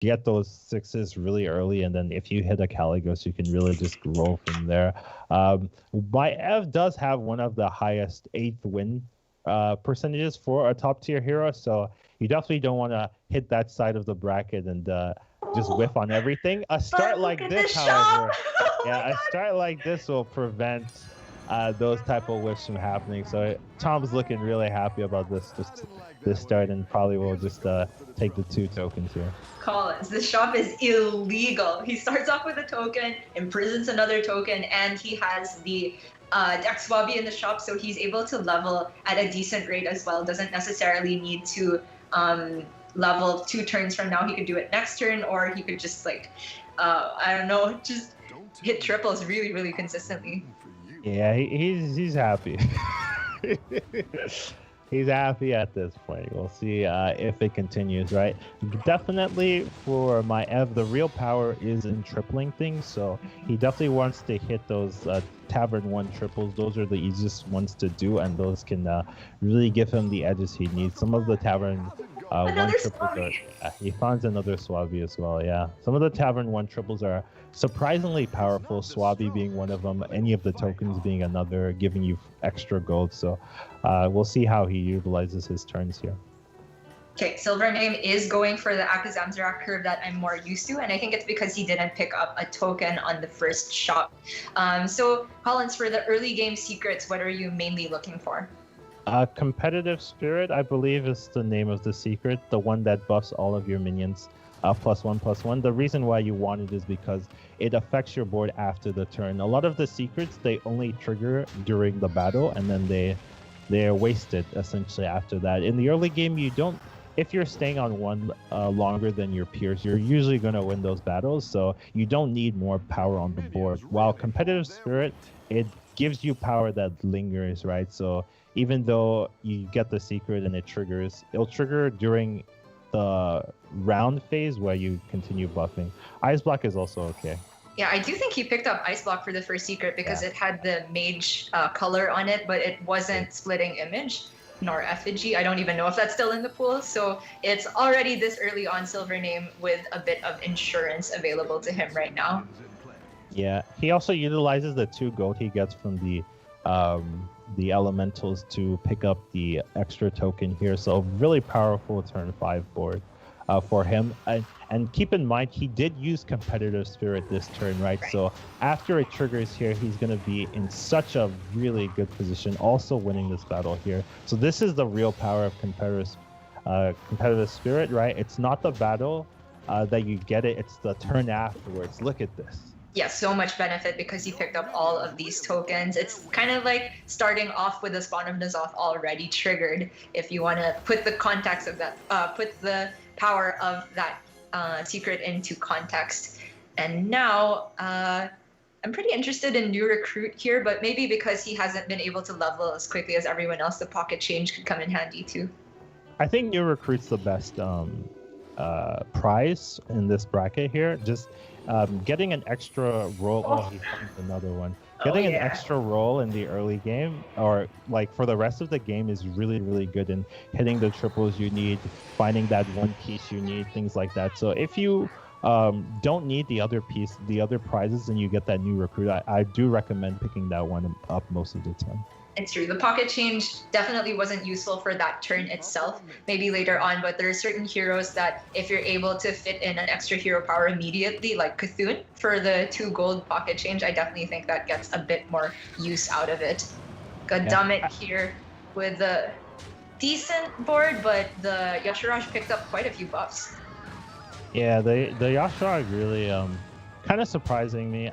get those sixes really early, and then if you hit a Caligos, you can really just roll from there. My Ev does have one of the highest 8th win percentages for a top tier hero, so you definitely don't want to hit that side of the bracket and just whiff on everything. A start like this, however, a start like this will prevent those type of whiffs from happening. So Tom's looking really happy about this start, and probably will just take the 2 tokens here. Collins, this shop is illegal. He starts off with a token, imprisons another token, and he has the Dex Swabby in the shop, so he's able to level at a decent rate as well. Doesn't necessarily need to level 2 turns from now. He could do it next turn, or he could just like, I don't know, just hit triples really, really consistently. Yeah, he's happy. He's happy at this point. We'll see if it continues, right? Definitely for my Ev, the real power is in tripling things. So he definitely wants to hit those Tavern 1 triples. Those are the easiest ones to do, and those can really give him the edges he needs. Some of the Tavern 1 triples he finds another Swabby as well, yeah. Some of the Tavern 1 triples are surprisingly powerful, Swabby being one of them, any of the tokens being another, giving you extra gold. So we'll see how he utilizes his turns here. Okay, SilverName is going for the Akazamzarak curve that I'm more used to, and I think it's because he didn't pick up a token on the first shot. So Collins, for the early game secrets, what are you mainly looking for? Competitive Spirit, I believe, is the name of the secret, the one that buffs all of your minions. +1/+1. The reason why you want it is because it affects your board after the turn. A lot of the secrets, they only trigger during the battle, and then they're wasted essentially after that. In the early game, you don't. If you're staying on one longer than your peers, you're usually going to win those battles. So you don't need more power on the board. While Competitive Spirit, it gives you power that lingers, right? So even though you get the secret and it'll trigger during the round phase where you continue buffing. Ice Block is also okay. Yeah, I do think he picked up Ice Block for the first secret because it had the mage color on it, but it wasn't splitting image nor effigy. I don't even know if that's still in the pool. So it's already this early on SilverName with a bit of insurance available to him right now. Yeah, he also utilizes the 2 gold he gets from the elementals to pick up the extra token here. So really powerful turn 5 board for him. And keep in mind, he did use Competitive Spirit this turn, right? So after it triggers here, he's going to be in such a really good position, also winning this battle here. So this is the real power of Competitive Spirit, right? It's not the battle that you get it, it's the turn afterwards. Look at this. Yeah, so much benefit because he picked up all of these tokens. It's kind of like starting off with the Spawn of N'Zoth already triggered. If you want to put the context of that, put the power of that secret into context. And now I'm pretty interested in New Recruit here, but maybe because he hasn't been able to level as quickly as everyone else, the Pocket Change could come in handy too. I think New Recruit's the best prize in this bracket here. Just getting an extra roll. Oh, he finds another one. Getting an extra roll in the early game, or like for the rest of the game, is really, really good in hitting the triples you need, finding that one piece you need, things like that. So if you don't need the other prizes, and you get that New Recruit, I do recommend picking that one up most of the time. It's true. The Pocket Change definitely wasn't useful for that turn itself, maybe later on, but there are certain heroes that if you're able to fit in an extra hero power immediately, like Cthulhu, for the 2 gold Pocket Change, I definitely think that gets a bit more use out of it. Goddammit here with a decent board, but the Yashiraj picked up quite a few buffs. Yeah, the Yashiraj really kind of surprising me.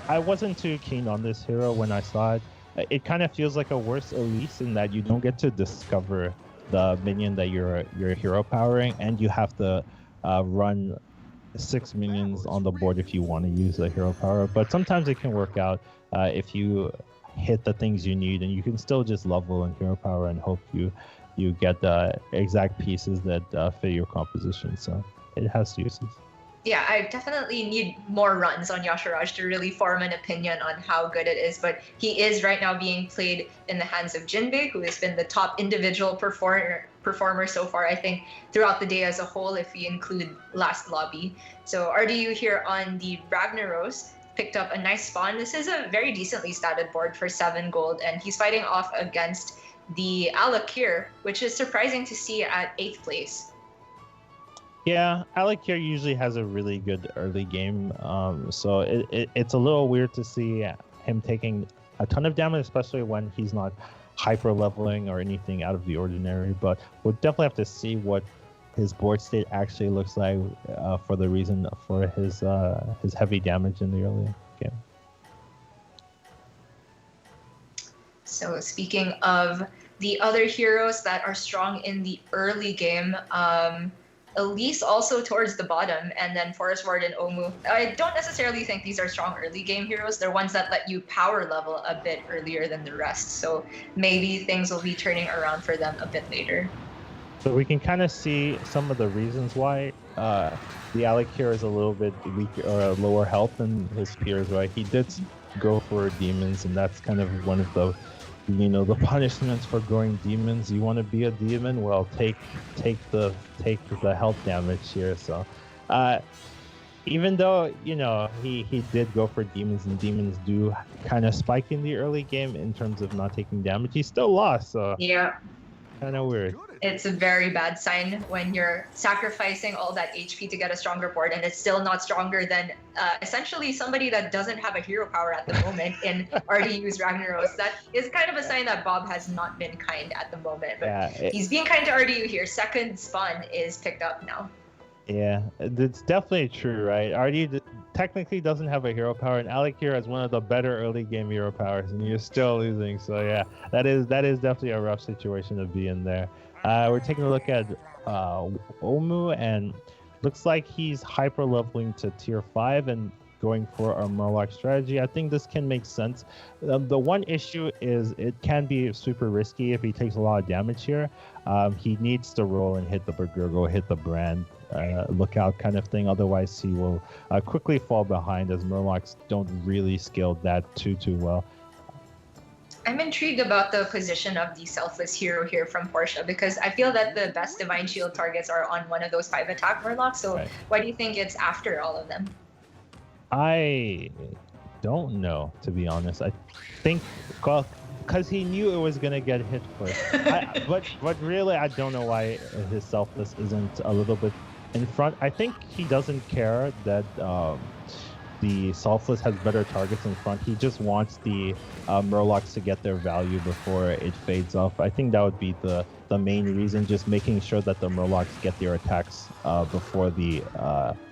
I wasn't too keen on this hero when I saw it. It kind of feels like a worse Elise in that you don't get to discover the minion that you're hero powering, and you have to run 6 minions on the board if you want to use the hero power. But sometimes it can work out if you hit the things you need, and you can still just level in hero power and hope you get the exact pieces that fit your composition. So it has uses. Yeah, I definitely need more runs on Yasharaj to really form an opinion on how good it is. But he is right now being played in the hands of Jinbei, who has been the top individual performer so far, I think, throughout the day as a whole, if we include last lobby. So RDU here on the Ragnaros picked up a nice spawn. This is a very decently statted board for 7 gold, and he's fighting off against the Alakir, which is surprising to see at 8th place. Yeah, Alec here usually has a really good early game, so it's a little weird to see him taking a ton of damage, especially when he's not hyper leveling or anything out of the ordinary. But we'll definitely have to see what his board state actually looks like for the reason for his heavy damage in the early game. So speaking of the other heroes that are strong in the early game, Elise also towards the bottom, and then Forest Ward and Omu. I don't necessarily think these are strong early game heroes. They're ones that let you power level a bit earlier than the rest. So maybe things will be turning around for them a bit later. So we can kind of see some of the reasons why the Alec here is a little bit weaker or lower health than his peers, right? He did go for demons, and that's kind of one of the the punishments for going demons. You want to be a demon? Well, take the health damage here. So, even though he did go for demons, and demons do kind of spike in the early game in terms of not taking damage, he still lost. So yeah, kind of weird. It's a very bad sign when you're sacrificing all that HP to get a stronger board, and it's still not stronger than essentially somebody that doesn't have a hero power at the moment in RDU's Ragnaros. That is kind of a sign that Bob has not been kind at the moment. But yeah, he's being kind to RDU here. Second spawn is picked up now. Yeah, it's definitely true, right? RDU technically doesn't have a hero power, and Alec here has one of the better early game hero powers, and you're still losing. So yeah, that is definitely a rough situation to be in there. We're taking a look at Omu, and looks like he's hyper leveling to tier 5 and going for a Murloc strategy. I think this can make sense. The one issue is it can be super risky if he takes a lot of damage here. He needs to roll and hit the Bergurgo, hit the brand, lookout kind of thing. Otherwise, he will quickly fall behind, as Murlocs don't really scale that too well. I'm intrigued about the position of the selfless hero here from Portia, because I feel that the best Divine Shield targets are on one of those 5 attack Murlocs. So right. Why do you think it's after all of them? I don't know, to be honest. I think, well, because he knew it was going to get hit first. But really, I don't know why his selfless isn't a little bit in front. I think he doesn't care that the selfless has better targets in front. He just wants the Murlocs to get their value before it fades off. I think that would be the main reason, just making sure that the Murlocs get their attacks before the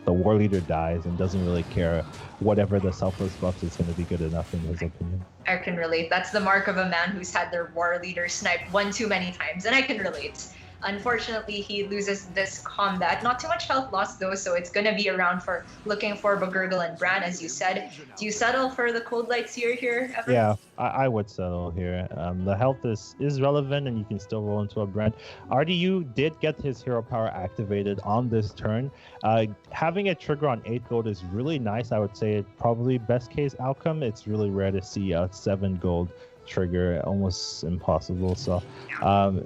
war leader dies, and doesn't really care whatever the selfless buff is going to be good enough in his opinion. I can relate. That's the mark of a man who's had their war leader sniped one too many times, and I can relate. Unfortunately, he loses this combat. Not too much health lost though, so it's going to be around for looking for Bagurgle and Bran, as you said. Do you settle for the Cold Light Seer here, Evan? Yeah, I would settle here. The health is relevant, and you can still roll into a Bran. RDU did get his hero power activated on this turn. Having it trigger on 8 gold is really nice. I would say it probably best case outcome. It's really rare to see a 7 gold trigger, almost impossible. So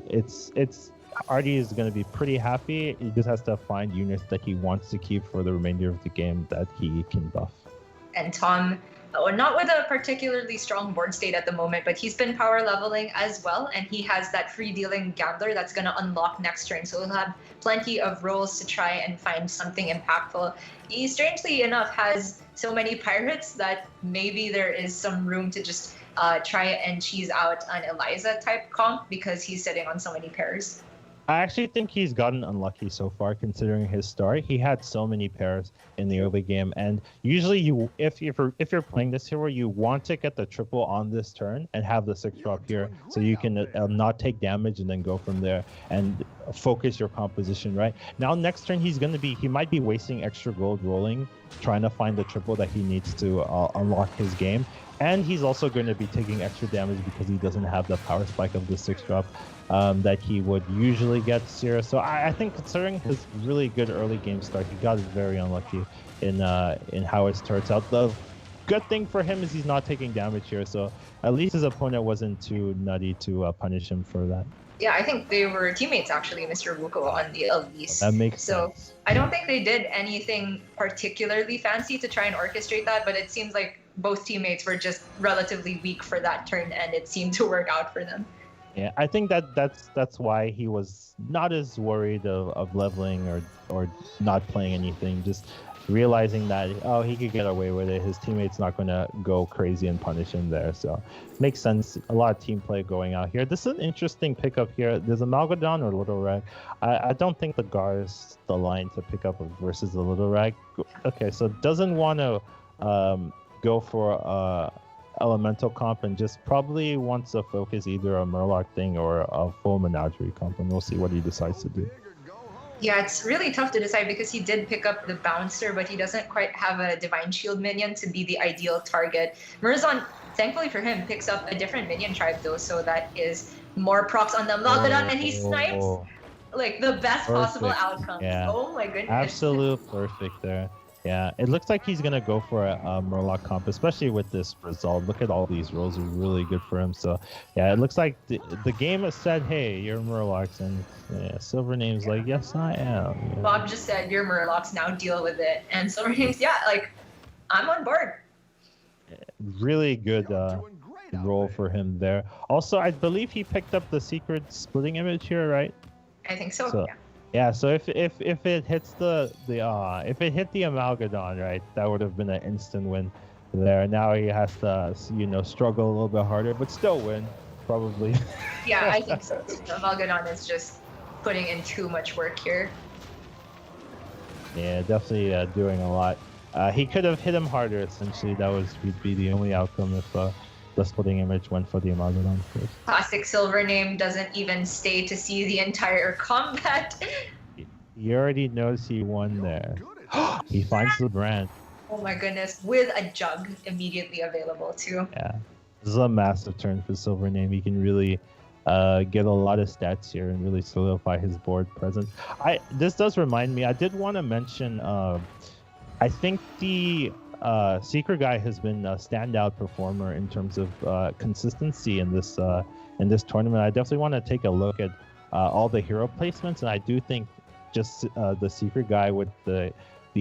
it's RD is going to be pretty happy. He just has to find units that he wants to keep for the remainder of the game that he can buff. And Tom, not with a particularly strong board state at the moment, but he's been power leveling as well, and he has that free dealing Gambler that's going to unlock next turn, so he'll have plenty of rolls to try and find something impactful. He, strangely enough, has so many pirates that maybe there is some room to just try and cheese out an Eliza type comp, because he's sitting on so many pairs. I actually think he's gotten unlucky so far, considering his start. He had so many pairs in the early game, and usually if you're playing this hero, you want to get the triple on this turn and have the 6 drop here, so you can not take damage and then go from there and focus your composition. Right now, next turn he might be wasting extra gold rolling, trying to find the triple that he needs to unlock his game. And he's also going to be taking extra damage because he doesn't have the power spike of the 6-drop that he would usually get here. So I think considering his really good early game start, he got very unlucky in how his turns out. The good thing for him is he's not taking damage here, so at least his opponent wasn't too nutty to punish him for that. Yeah, I think they were teammates actually, Mr. Wuko on the Elise. That makes so sense. I don't think they did anything particularly fancy to try and orchestrate that, but it seems like both teammates were just relatively weak for that turn, and it seemed to work out for them. Yeah, I think that's why he was not as worried of leveling or not playing anything. Just realizing that he could get away with it. His teammate's not going to go crazy and punish him there. So makes sense. A lot of team play going out here. This is an interesting pickup here. There's a Malgadon or Little Rag. I don't think the Gar is the line to pick up versus the Little Rag. Okay, so doesn't want to go for elemental comp and just probably wants to focus either a Murloc thing or a full menagerie comp, and we'll see what he decides to do. Yeah, it's really tough to decide because he did pick up the Bouncer, but he doesn't quite have a Divine Shield minion to be the ideal target. Murzon, thankfully for him, picks up a different minion tribe though, so that is more procs on the Malgadon, and he snipes like the best possible outcome. Yeah. Oh my goodness. Absolute perfect there. Yeah, it looks like he's gonna go for a Murloc comp, especially with this result. Look at all these rolls are really good for him. So yeah, it looks like the game has said, "Hey, you're Murlocs," and SilverName's like, "Yes, I am." Yeah. Bob just said, "You're Murlocs, now deal with it." And SilverName's, yeah, like, I'm on board. Really good roll for him there. Also, I believe he picked up the secret splitting image here, right? I think so. Yeah. Yeah, so if it hits if it hit the Amalgadon, right, that would have been an instant win there. Now he has to struggle a little bit harder, but still win probably. Yeah, I think so. The Amalgadon is just putting in too much work here. Yeah, definitely doing a lot. He could have hit him harder. Essentially, that would be the only outcome if the splitting image went for the Amalgadon first. Classic SilverName doesn't even stay to see the entire combat. He already knows he won there. He finds the brand. Oh my goodness, with a jug immediately available too. Yeah, this is a massive turn for SilverName. He can really get a lot of stats here and really solidify his board presence. This does remind me, I did want to mention, I think the Secret Guy has been a standout performer in terms of consistency in this tournament. I definitely want to take a look at all the hero placements, and I do think just the Secret Guy with the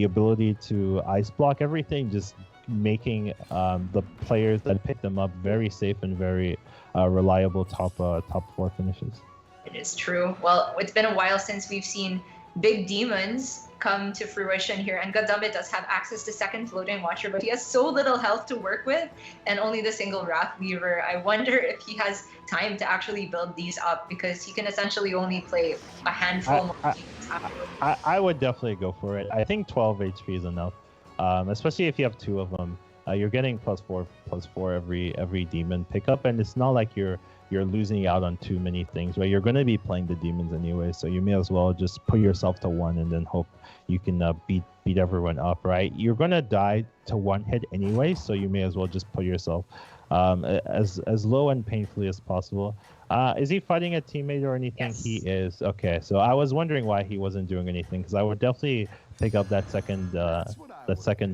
ability to ice block everything, just making the players that pick them up very safe and very reliable top 4 finishes. It is true. Well, it's been a while since we've seen big demons come to fruition here, and Goddammit does have access to second floating watcher, but he has so little health to work with and only the single Wrath Weaver. I wonder if he has time to actually build these up, because he can essentially only play a handful more games afterwards. I would definitely go for it. I think 12 HP is enough, especially if you have 2 of them. You're getting +4 every demon pickup, and it's not like you're losing out on too many things, right? You're going to be playing the demons anyway, so you may as well just put yourself to 1 and then hope you can beat everyone up, right? You're going to die to 1 hit anyway, so you may as well just put yourself as low and painfully as possible. Is he fighting a teammate or anything? Yes. He is. Okay, so I was wondering why he wasn't doing anything, because I would definitely pick up that second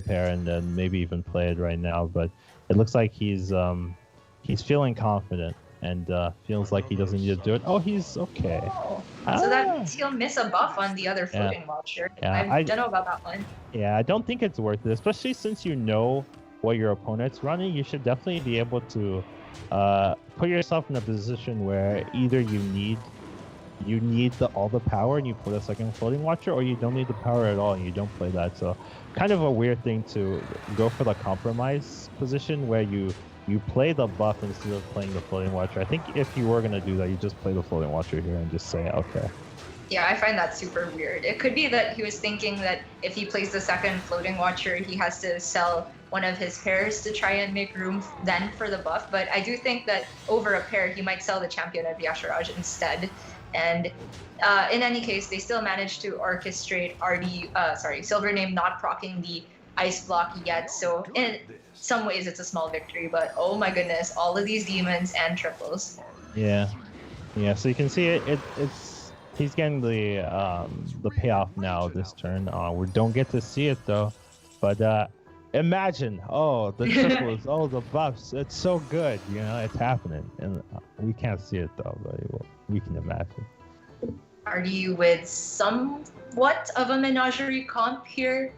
pair and then maybe even play it right now, but it looks like he's feeling confident and feels like he doesn't need to do it. Oh, he's okay. So that means he'll miss a buff on the other floating watcher. Yeah, I don't know about that one. Yeah, I don't think it's worth it, especially since you know what your opponent's running. You should definitely be able to put yourself in a position where either you need all the power and you put a second floating watcher, or you don't need the power at all and you don't play that. So kind of a weird thing to go for the compromise position where you play the buff instead of playing the floating watcher. I think if you were going to do that, you just play the floating watcher here and just say, okay. Yeah, I find that super weird. It could be that he was thinking that if he plays the second floating watcher, he has to sell one of his pairs to try and make room then for the buff. But I do think that over a pair, he might sell the Champion of Yasharaj instead. And in any case, they still managed to orchestrate SilverName not proccing the ice block yet. So in some ways, it's a small victory. But oh my goodness, all of these demons and triples. Yeah, yeah. So you can see it's he's getting the payoff now this turn. We don't get to see it though, but imagine, oh, the triples, oh, the buffs. It's so good, you know, it's happening, and we can't see it though, but we can imagine. Are you with somewhat of a menagerie comp here?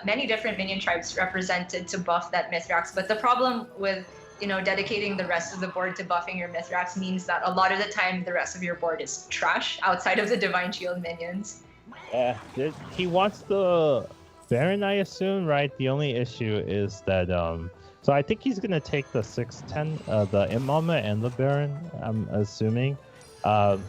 Many different minion tribes represented to buff that Mithrax, but the problem with dedicating the rest of the board to buffing your Mithrax means that a lot of the time the rest of your board is trash outside of the Divine Shield minions. Yeah, he wants the Baron, I assume, right? The only issue is that so I think he's gonna take the 6/10, the Imama and the Baron, I'm assuming. The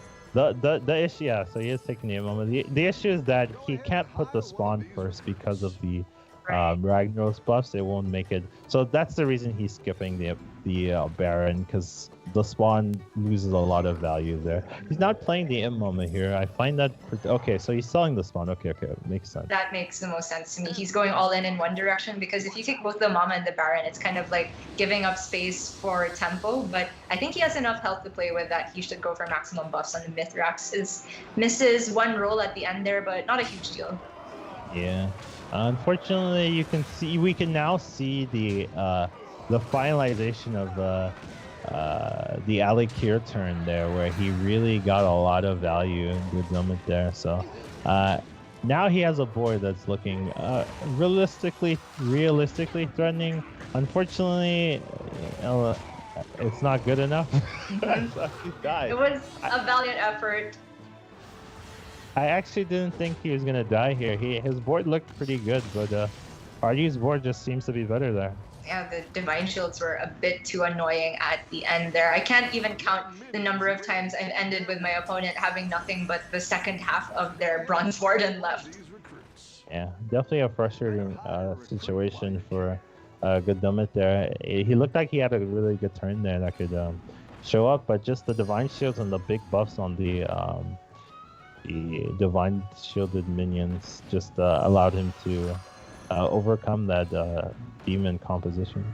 issue, yeah, so he is taking the Imama. The issue is that he can't put the spawn first because of the Ragnaros buffs. It won't make it. So that's the reason he's skipping the Baron, because the spawn loses a lot of value there. He's not playing the Imama here. I find that okay. So he's selling the spawn. Okay, makes sense. That makes the most sense to me. He's going all in one direction, because if you take both the Mama and the Baron, it's kind of like giving up space for tempo. But I think he has enough health to play with that he should go for maximum buffs on the Mithrax. Misses one roll at the end there, but not a huge deal. Yeah. Unfortunately, we can now see the finalization of the Alikir turn there, where he really got a lot of value and good moment there. So now he has a board that's looking realistically threatening. Unfortunately, it's not good enough. So he died. It was a valiant effort. I actually didn't think he was gonna die here. His board looked pretty good, but Artie's board just seems to be better there. Yeah, the Divine Shields were a bit too annoying at the end there. I can't even count the number of times I've ended with my opponent having nothing but the second half of their Bronze Warden left. Yeah, definitely a frustrating situation for Good Dummit there. He looked like he had a really good turn there that could show up, but just the Divine Shields and the big buffs on the Divine Shielded minions just allowed him to overcome that demon composition.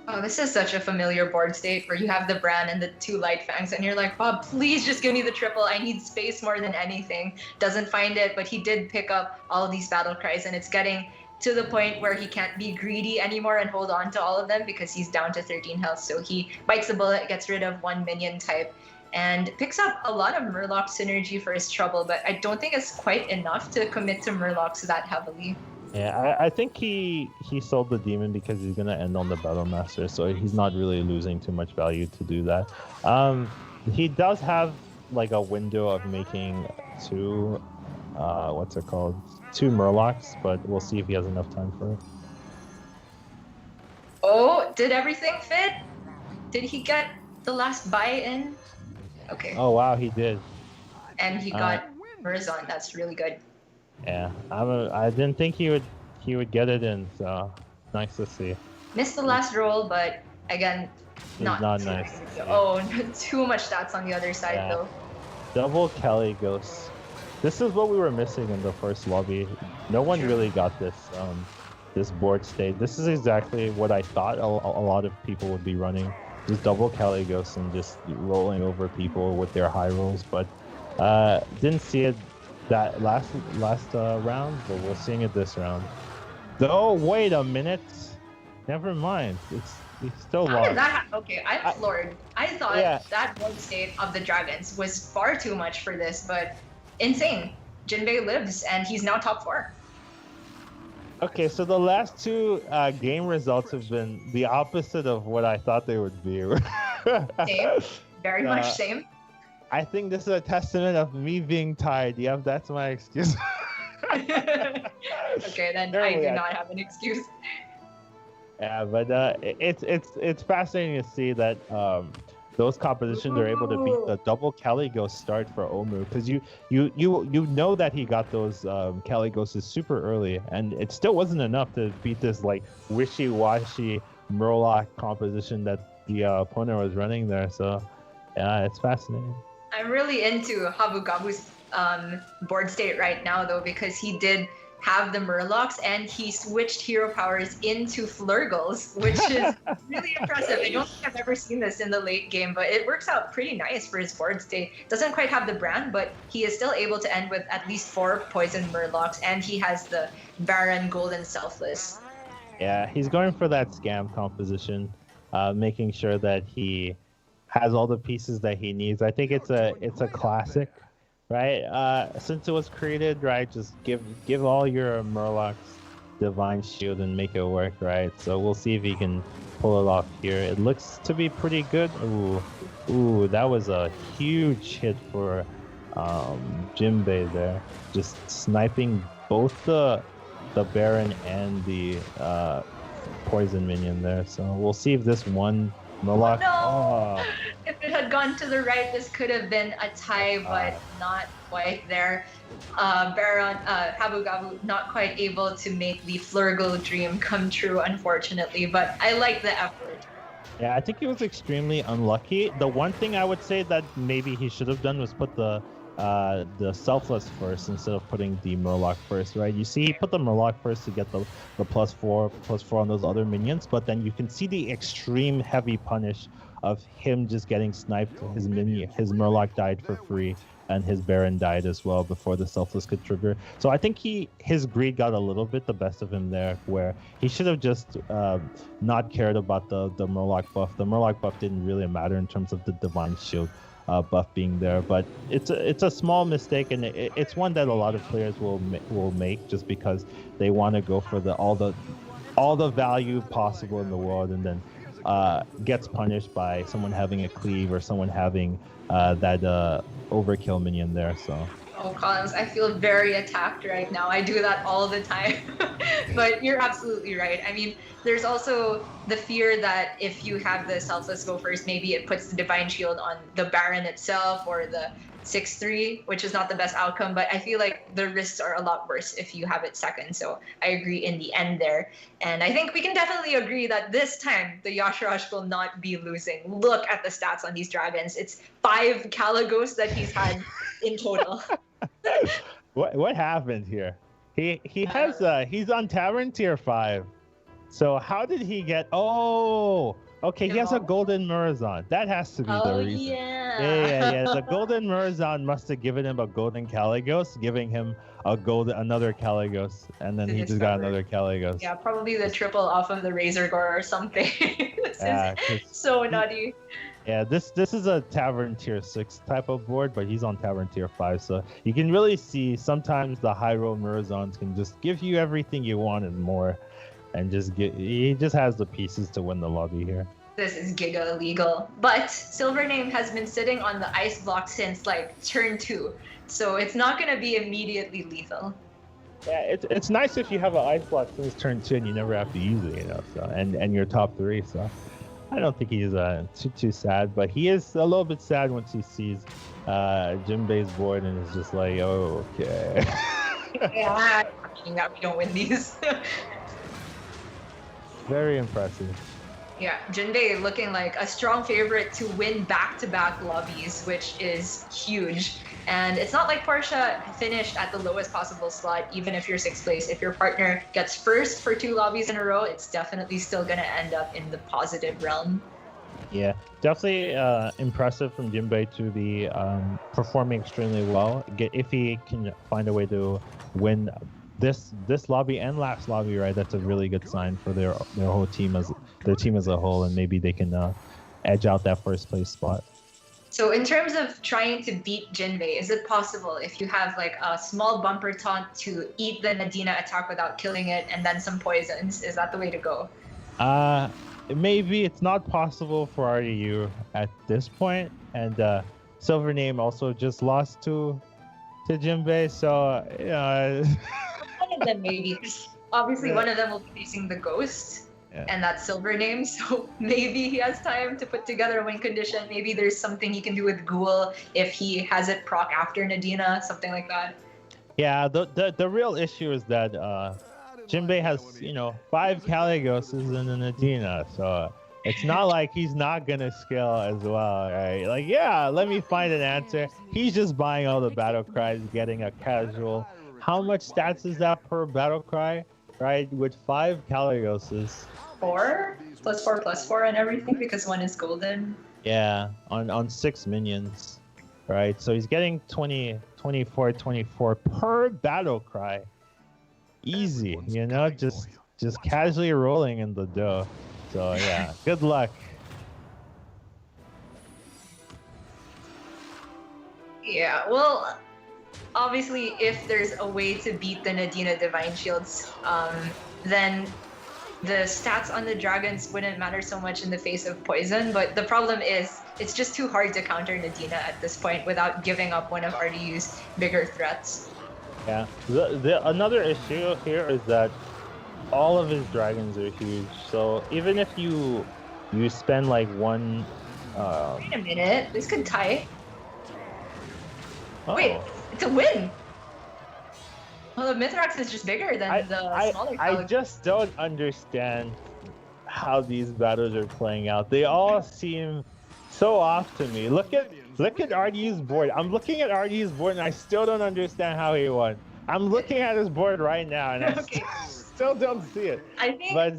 Oh, this is such a familiar board state where you have the Bran and the two Light Fangs, and you're like, Bob, please just give me the triple. I need space more than anything. Doesn't find it, but he did pick up all of these battle cries, and it's getting to the point where he can't be greedy anymore and hold on to all of them because he's down to 13 health. So he bites the bullet, gets rid of one minion type, and picks up a lot of Murloc synergy for his trouble, but I don't think it's quite enough to commit to Murlocs that heavily. Yeah, I think he sold the demon because he's gonna end on the Battlemaster, so he's not really losing too much value to do that. He does have like a window of making two Murlocs, but we'll see if he has enough time for it. Oh, did everything fit? Did he get the last buy-in? Okay. Oh wow, he did. And he got Murzon. That's really good. Yeah, I didn't think he would get it in, so nice to see. Missed the last roll, but again, not nice. Oh, too much stats on the other side though. Double Kelly Ghost. This is what we were missing in the first lobby. No one really got this board state. This is exactly what I thought a lot of people would be running. Just double Kelly Ghosts and just rolling over people with their high rolls, but didn't see it that last round, but we're seeing it this round. Oh, wait a minute. Never mind. He's still lost. Okay, I'm floored. I thought that board state of the Dragons was far too much for this, but insane. Jinbei lives, and he's now top 4. Okay, so the last two game results have been the opposite of what I thought they would be. Same. Very much same. I think this is a testament of me being tired. Yep, that's my excuse. Okay, then I do not have an excuse. Yeah, but it's fascinating to see that those compositions are able to beat the double Kelly Ghost start for Omu, because you know that he got those Kelly Ghosts super early, and it still wasn't enough to beat this like wishy-washy Murloc composition that the opponent was running there. So yeah, it's fascinating. I'm really into Habugabu's board state right now, though, because he did have the Murlocs, and he switched hero powers into Flurgles, which is really impressive. I don't think I've ever seen this in the late game, but it works out pretty nice for his board state. Doesn't quite have the brand, but he is still able to end with at least 4 poison Murlocs, and he has the Baron Golden Selfless. Yeah, he's going for that scam composition, making sure that he has all the pieces that he needs. I think it's a classic, right? Since it was created, right? Just give all your Murlocs Divine Shield and make it work, right? So we'll see if he can pull it off here. It looks to be pretty good. Ooh, that was a huge hit for Jinbei there, just sniping both the Baron and the poison minion there. So we'll see if this one Murloc. No! If it had gone to the right, this could have been a tie, but not quite there. Baron Habu Gabu not quite able to make the Flurgle dream come true, unfortunately. But I like the effort. Yeah, I think he was extremely unlucky. The one thing I would say that maybe he should have done was put the selfless first instead of putting the Murloc first, right? You see, he put the Murloc first to get the +4 on those other minions, but then you can see the extreme heavy punish of him just getting sniped. His Murloc died for free, and his Baron died as well before the selfless could trigger. So I think his greed got a little bit the best of him there, where he should have just not cared about the Murloc buff. The Murloc buff didn't really matter in terms of the Divine Shield buff being there, but it's a small mistake, and it's one that a lot of players will make just because they want to go for all the value possible in the world, and then gets punished by someone having a cleave or someone having that overkill minion there. So. Oh, Collins, I feel very attacked right now. I do that all the time. But you're absolutely right. I mean, there's also the fear that if you have the selfless go first, maybe it puts the Divine Shield on the Baron itself or the 6-3, which is not the best outcome. But I feel like the risks are a lot worse if you have it second. So I agree in the end there. And I think we can definitely agree that this time the Yashirash will not be losing. Look at the stats on these dragons. It's 5 Caligos that he's had in total. What happened here? He has he's on Tavern tier 5. So how did he get? Oh, okay. He has a golden Murazon. That has to be the reason. Yeah. The golden Murazon must have given him a golden Caligos, giving him another Caligos, and then he just got another Caligos. Yeah, probably the triple off of the Razor Gore or something. This is so nutty. Yeah, this is a Tavern tier 6 type of board, but he's on Tavern tier 5, so you can really see sometimes the high roll Murazons can just give you everything you want and more, and he just has the pieces to win the lobby here. This is giga illegal, but SilverName has been sitting on the ice block since like turn 2, so it's not going to be immediately lethal. Yeah, it's nice if you have an ice block since turn 2 and you never have to use it, So and you're top 3, so. I don't think he's too sad, but he is a little bit sad once he sees Jinbei's board and is just like, oh, okay. Yeah, meaning that we don't win these. Very impressive. Yeah, Jinbei looking like a strong favorite to win back-to-back lobbies, which is huge. And it's not like Portia finished at the lowest possible slot, even if you're 6th place. If your partner gets first for 2 lobbies in a row, it's definitely still going to end up in the positive realm. Yeah, definitely impressive from Jinbei to be performing extremely well. If he can find a way to win this lobby and last lobby, right, that's a really good sign for their whole team as a whole, and maybe they can edge out that first place spot. So in terms of trying to beat Jinbei, is it possible if you have like a small bumper taunt to eat the Nadina attack without killing it and then some poisons? Is that the way to go? Maybe it's not possible for RDU at this point, and SilverName also just lost to Jinbei, so One of them maybe. Obviously, one of them will be facing the ghost. Yeah. And that's SilverName, so maybe he has time to put together a win condition. Maybe there's something he can do with Ghoul if he has it proc after Nadina, something like that. Yeah, the real issue is that Jinbei has 5 Caligoses and a Nadina, so it's not like he's not gonna scale as well, right? Like, yeah, let me find an answer. He's just buying all the battle cries, getting a casual how much stats is that per battle cry? Right, with 5 Caligoses. 4 plus 4 plus 4 and everything because one is golden. Yeah, on 6 minions. Right, so he's getting 20, 24, 24 per battle cry. Easy, you know, just casually rolling in the dough. So yeah, good luck. Yeah, well, obviously, if there's a way to beat the Nadina Divine Shields, then the stats on the dragons wouldn't matter so much in the face of poison. But the problem is, it's just too hard to counter Nadina at this point without giving up one of RDU's bigger threats. Yeah, another issue here is that all of his dragons are huge. So even if you spend like one. Wait a minute, this could tie. Oh. Wait, it's a win. Well, the Mithrax is just bigger than the smaller. I just don't understand how these battles are playing out. They all seem so off to me. Look at RDU's board. I'm looking at RDU's board and I still don't understand how he won. I'm looking at his board right now and I still don't see it. I think. But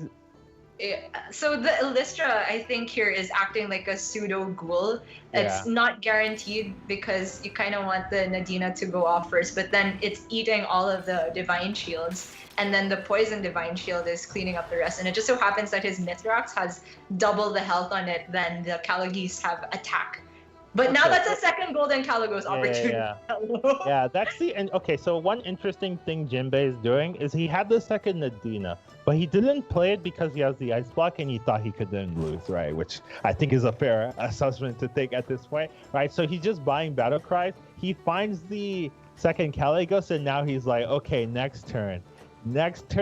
so the Illustra, I think here is acting like a pseudo ghoul. It's not guaranteed because you kind of want the Nadina to go off first, but then it's eating all of the divine shields, and then the poison divine shield is cleaning up the rest. And it just so happens that his Mithrax has double the health on it than the Caligos have attack. But now that's a second golden Caligos opportunity. Yeah, that's the end. Okay, so one interesting thing Jinbei is doing is he had the second Nadina, but he didn't play it because he has the ice block and he thought he could then lose, right? Which I think is a fair assessment to take at this point, right? So he's just buying battle cries. He finds the second Caligos and now he's like, okay, next turn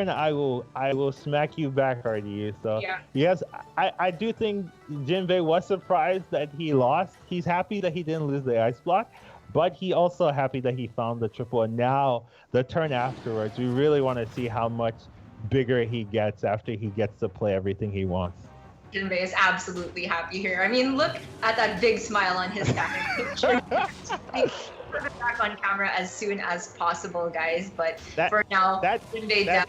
I will smack you back, RDU. So yes, I do think Jinbei was surprised that he lost. He's happy that he didn't lose the ice block, but he also happy that he found the triple. And now the turn afterwards, we really want to see how much bigger he gets after he gets to play everything he wants. Jinbei is absolutely happy here. I mean, look at that big smile on his face. Put it back on camera as soon as possible, guys. But for now, that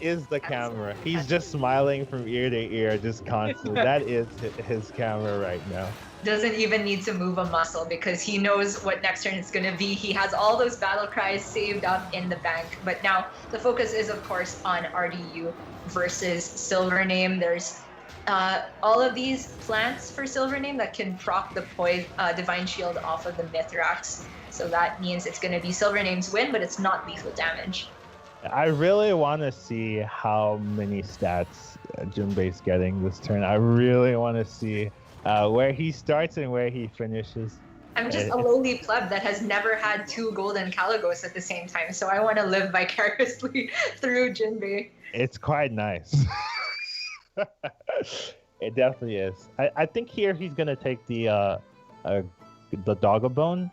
is the camera. He's just smiling from ear to ear, just constantly. That is his camera right now. Doesn't even need to move a muscle because he knows what next turn is going to be. He has all those battle cries saved up in the bank. But now the focus is, of course, on RDU versus SilverName. There's all of these plants for SilverName that can proc the Divine Shield off of the Mithrax. So that means it's going to be SilverName's win, but it's not lethal damage. I really want to see how many stats Jinbei's getting this turn. I really want to see where he starts and where he finishes. I'm just a lowly pleb that has never had 2 golden Caligos at the same time, so I want to live vicariously through Jinbei. It's quite nice. It definitely is. I think here he's going to take the Doggabone.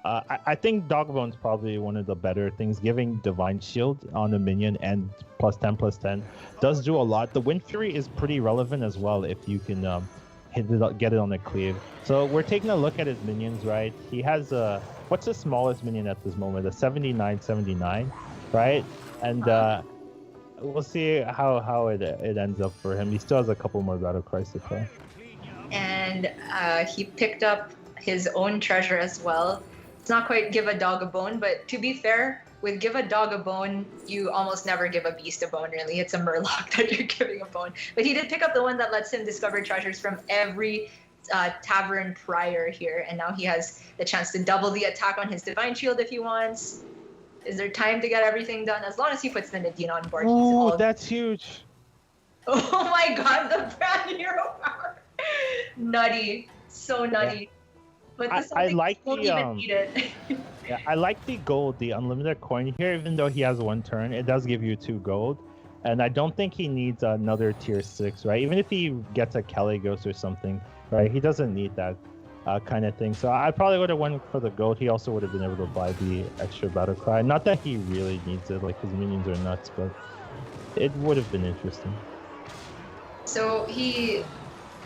I think Dogbone's probably one of the better things. Giving Divine Shield on a minion and +10/+10 does do a lot. The Wind Fury is pretty relevant as well if you can get it on the cleave. So we're taking a look at his minions, right? He has what's the smallest minion at this moment? A 79, right? And we'll see how it ends up for him. He still has a couple more battle cries to play. And he picked up his own treasure as well. It's not quite give a dog a bone, but to be fair, with give a dog a bone, you almost never give a beast a bone, really. It's a Murloc that you're giving a bone. But he did pick up the one that lets him discover treasures from every tavern prior here, and now he has the chance to double the attack on his Divine Shield if he wants. Is there time to get everything done? As long as he puts the Nadine on board, he's all... that's huge. Oh my god, the brand hero power. Nutty. So nutty. Yeah. But this I like won't the even need it. yeah, I like the gold, the unlimited coin here. Even though he has 1 turn, it does give you 2 gold, and I don't think he needs another tier 6, right? Even if he gets a Caligos or something, right? He doesn't need that kind of thing. So I probably would have went for the gold. He also would have been able to buy the extra battle cry. Not that he really needs it, like his minions are nuts, but it would have been interesting. So he,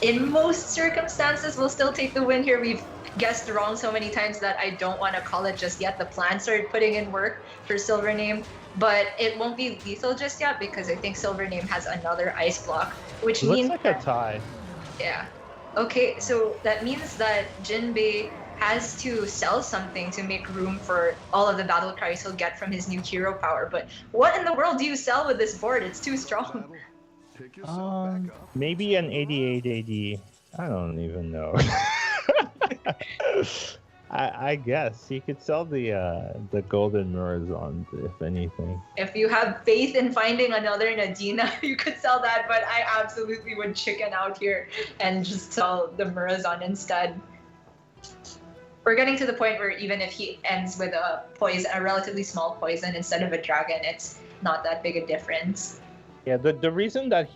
in most circumstances, will still take the win here. We've guessed wrong so many times that I don't want to call it just yet. The plan started putting in work for SilverName, but it won't be lethal just yet because I think SilverName has another ice block, which Looks means like a tie. yeah. Okay, so that means that Jinbei has to sell something to make room for all of the battle cries he'll get from his new hero power. But what in the world do you sell with this board? It's too strong. Maybe an 88 AD. I don't even know. I guess you could sell the golden Murazon if anything. If you have faith in finding another Nadina, you could sell that, but I absolutely would chicken out here and just sell the Murazon instead. We're getting to the point where even if he ends with a poison, a relatively small poison instead of a dragon, it's not that big a difference. Yeah, the reason that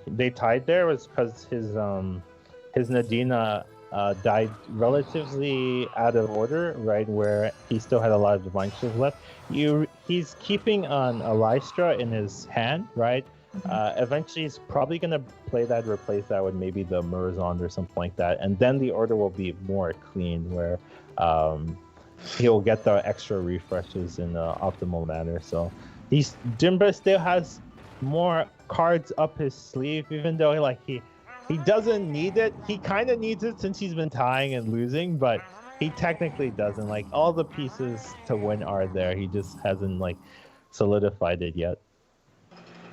they tied there was because his Nadina died relatively out of order, right, where he still had a lot of divine shields left. He's keeping an Elystra in his hand, right? Eventually he's probably gonna play that, replace that with maybe the Murazon or something like that, and then the order will be more clean, where he'll get the extra refreshes in an optimal manner. So Jinbei still has more cards up his sleeve, even though he doesn't need it. He kind of needs it since he's been tying and losing, but he technically doesn't. Like, all the pieces to win are there. He just hasn't solidified it yet.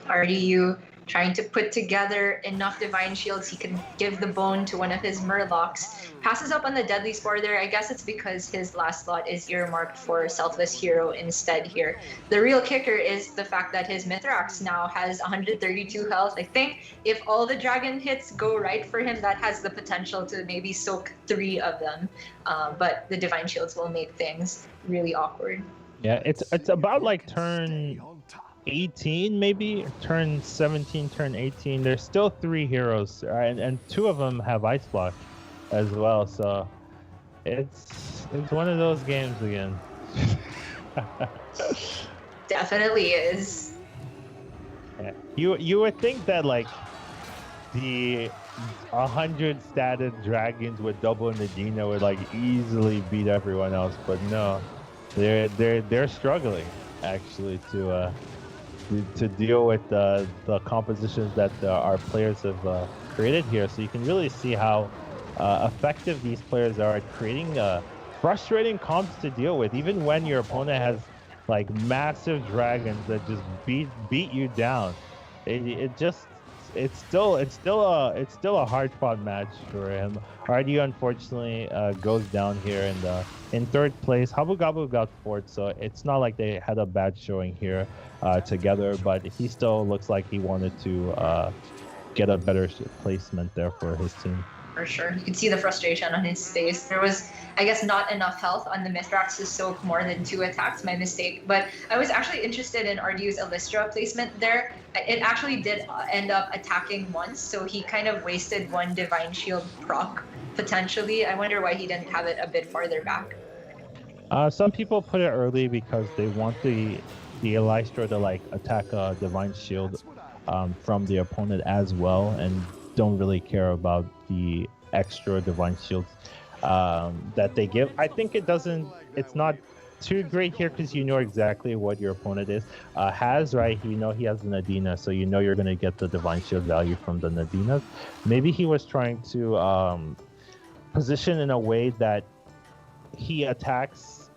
Are you trying to put together enough divine shields he can give the bone to one of his Murlocs? Passes up on the deadly spore there. I guess it's because his last slot is earmarked for selfless hero instead here. The real kicker is the fact that his Mithrax now has 132 health. I think if all the dragon hits go right for him, that has the potential to maybe soak 3 of them. But the divine shields will make things really awkward. Yeah, it's about turn 18, maybe turn 17, turn 18. There's still 3 heroes, and 2 of them have ice block as well. So it's one of those games again. Definitely is. Yeah. You would think that the 100 statted dragons with double Nadina would easily beat everyone else, but no, they're struggling actually to deal with the compositions that our players have created here. So you can really see how effective these players are at creating frustrating comps to deal with, even when your opponent has massive dragons that just beat you down. It's still a hard fought match for him. RD unfortunately goes down here in 3rd place. Habu Gabu got 4th, so it's not like they had a bad showing here together, but he still looks like he wanted to get a better placement there for his team. For sure. You can see the frustration on his face. There was, I guess, not enough health on the Mithrax to soak more than 2 attacks. My mistake. But I was actually interested in Ardu's Elystra placement there. It actually did end up attacking once, so he kind of wasted 1 Divine Shield proc, potentially. I wonder why he didn't have it a bit farther back. Some people put it early because they want the Elystra to attack a Divine Shield from the opponent as well, and don't really care about the extra divine shields that they give. I think it's not too great here because you know exactly what your opponent has, right? He has the Nadina, so you're going to get the divine shield value from the Nadinas. Maybe he was trying to position in a way that he attacks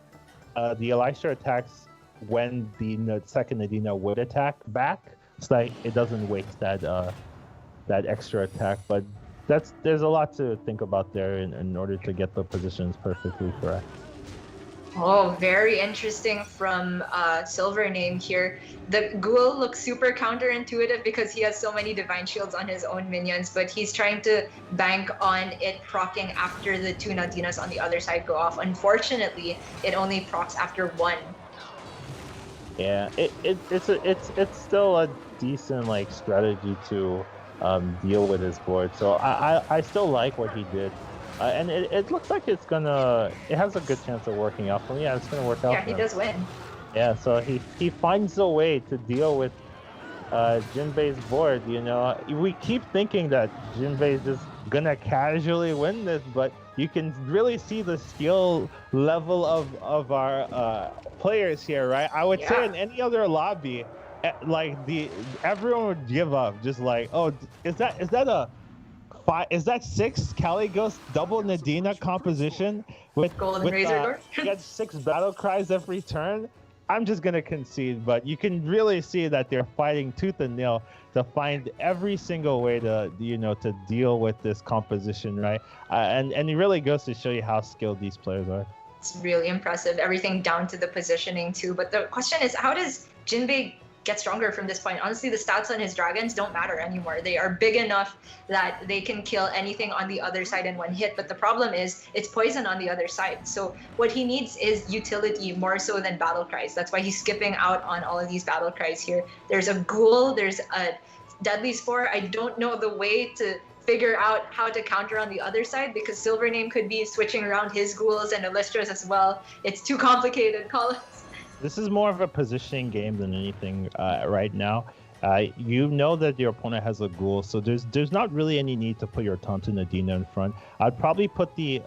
the Elystra attacks when the second Nadina would attack back. It's it doesn't waste that extra attack, but there's a lot to think about there in order to get the positions perfectly correct. Oh, very interesting from SilverName here. The Ghoul looks super counterintuitive because he has so many divine shields on his own minions, but he's trying to bank on it proccing after the 2 Nadinas on the other side go off. Unfortunately, it only procs after 1. Yeah, it's still a decent strategy to deal with his board. So I still like what he did. And it looks like it has a good chance of working out for him. Yeah, it's gonna work out. Yeah, he does win. Yeah, so he finds a way to deal with Jinbei's board. We keep thinking that Jinbei is just gonna casually win this, but you can really see the skill level of our players here, right? I would say in any other lobby, like everyone would give up, just like, oh, is that a is that 6 Cali Ghost double Nadina composition with Golden Razor Door? You get 6 battle cries every turn? I'm just gonna concede, but you can really see that they're fighting tooth and nail to find every single way to to deal with this composition, right? And it really goes to show you how skilled these players are. It's really impressive. Everything down to the positioning too. But the question is, how does Jinbei get stronger from this point? Honestly, the stats on his dragons don't matter anymore. They are big enough that they can kill anything on the other side in one hit. But the problem is it's poison on the other side. So what he needs is utility more so than battle cries. That's why he's skipping out on all of these battle cries here. There's a ghoul, there's a deadly spore. I don't know the way to figure out how to counter on the other side, because SilverName could be switching around his ghouls and Illustras as well. It's too complicated, Collins. This is more of a positioning game than anything right now. You know that your opponent has a ghoul, so there's not really any need to put your Taunted Nadina in front. I'd probably put the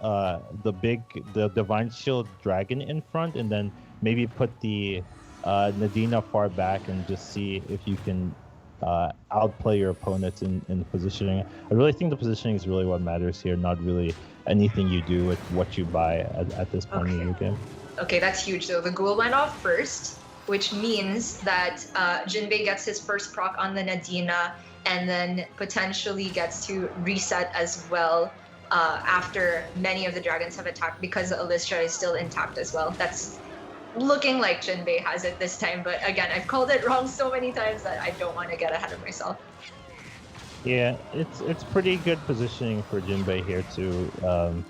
Divine Shield Dragon in front, and then maybe put the Nadina far back and just see if you can outplay your opponents in positioning. I really think the positioning is really what matters here, not really anything you do with what you buy at this point in the game. Okay, that's huge though. The ghoul went off first, which means that Jinbei gets his first proc on the Nadina, and then potentially gets to reset as well after many of the dragons have attacked, because the Illustra is still intact as well. That's looking like Jinbei has it this time, but again, I've called it wrong so many times that I don't want to get ahead of myself. Yeah, it's pretty good positioning for Jinbei here to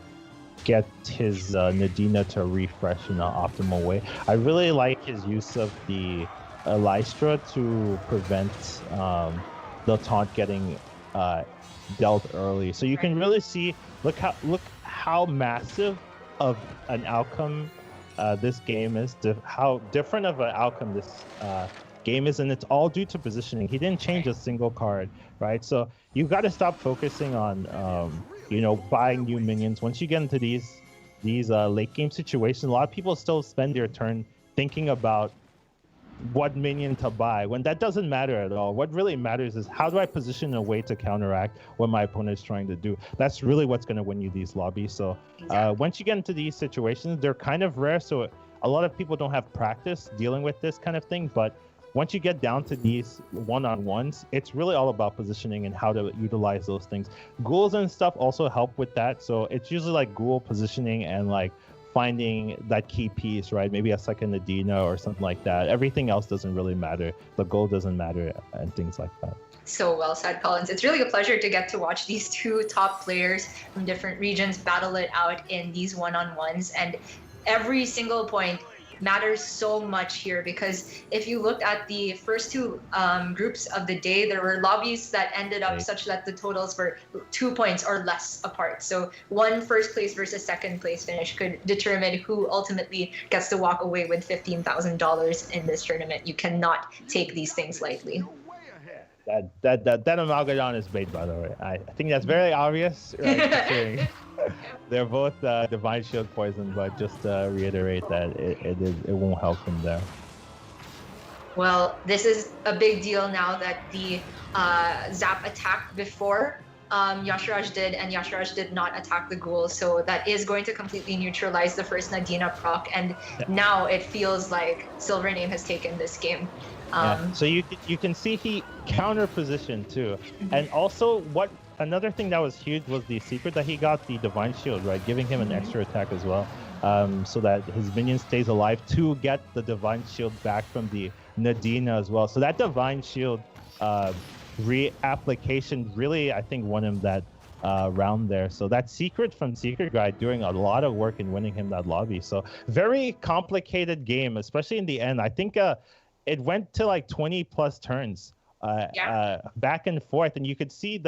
get his Nadina to refresh in an optimal way. I really like his use of the Illustra to prevent the taunt getting dealt early. So you can really see, look how massive of an outcome this game is, how different of an outcome this game is, and it's all due to positioning. He didn't change a single card, right? So you've got to stop focusing on buying new minions. Once you get into these late game situations, a lot of people still spend their turn thinking about what minion to buy, when that doesn't matter at all. What really matters is, how do I position a way to counteract what my opponent is trying to do? That's really what's going to win you these lobbies. So once you get into these situations, they're kind of rare, so a lot of people don't have practice dealing with this kind of thing, but once you get down to these one-on-ones, it's really all about positioning and how to utilize those things. Ghouls and stuff also help with that. So it's usually like ghoul positioning and like finding that key piece, right? Maybe a second Nadina or something like that. Everything else doesn't really matter. The goal doesn't matter and things like that. So well said, Collins. It's really a pleasure to get to watch these two top players from different regions battle it out in these one-on-ones. And every single point matters so much here, because if you looked at the first two groups of the day, there were lobbies that ended up such that the totals were 2 points or less apart. So one first place versus second place finish could determine who ultimately gets to walk away with $15,000 in this tournament. You cannot take these things lightly. That Amalgadon is bait, by the way. I think that's very obvious, right? They're both Divine Shield poison, but just to reiterate that it won't help him there. Well, this is a big deal now that the Zap attacked before Yashraj did, and Yashraj did not attack the ghoul, so that is going to completely neutralize the first Nadina proc, and now it feels like SilverName has taken this game. So you can see he counter positioned too, and also another thing that was huge was the secret that he got, the Divine Shield, right, giving him an extra attack as well, so that his minion stays alive to get the Divine Shield back from the Nadina as well. So that Divine Shield reapplication really, I think, won him that round there. So that secret from Secret Guy doing a lot of work in winning him that lobby. So very complicated game, especially in the end. I think it went to like 20 plus turns back and forth, and you could see that